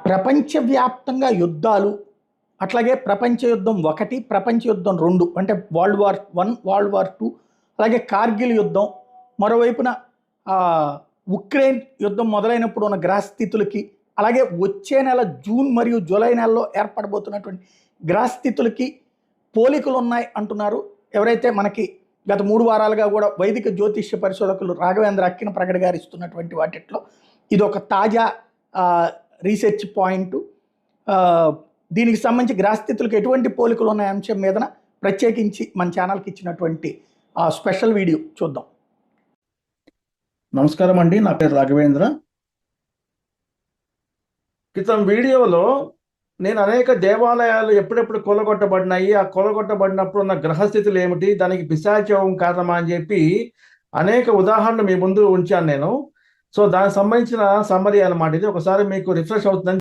ప్రపంచవ్యాప్తంగా యుద్ధాలు, అట్లాగే ప్రపంచ యుద్ధం 1, ప్రపంచ యుద్ధం 2 అంటే వరల్డ్ వార్ 1, వరల్డ్ వార్ 2, అలాగే కార్గిల్ యుద్ధం, మరోవైపున ఉక్రెయిన్ యుద్ధం మొదలైనప్పుడు ఉన్న గ్రహస్థితులకి, అలాగే వచ్చే నెల జూన్ మరియు జూలై నెలలో ఏర్పడబోతున్నటువంటి గ్రహస్థితులకి పోలికలు ఉన్నాయి అంటున్నారు. ఎవరైతే మనకి గత 3 వారాలుగా కూడా వైదిక జ్యోతిష్య పరిశోధకులు రాఘవేంద్ర అక్కిన ప్రగడ గారు ఇస్తున్నటువంటి వాటిట్లో ఇది ఒక తాజా రీసెర్చ్ పాయింట్. దీనికి సంబంధించి గ్రహస్థితులకు ఎటువంటి పోలికలు ఉన్న అంశం మీదన ప్రత్యేకించి మన ఛానల్కి ఇచ్చినటువంటి స్పెషల్ వీడియో చూద్దాం. నమస్కారం అండి, నా పేరు రాఘవేంద్ర. క్రితం వీడియోలో నేను అనేక దేవాలయాలు ఎప్పుడెప్పుడు కొలగొట్టబడినాయి, ఆ కొలగొట్టబడినప్పుడు ఉన్న గ్రహస్థితులు ఏమిటి, దానికి పిశాచం కారణమా అని చెప్పి అనేక ఉదాహరణలు మీ ముందు ఉంచాను నేను. సో దానికి సంబంధించిన సమ్మరీ అన్నమాట ఇది. ఒకసారి మీకు రిఫ్రెష్ అవుతుందని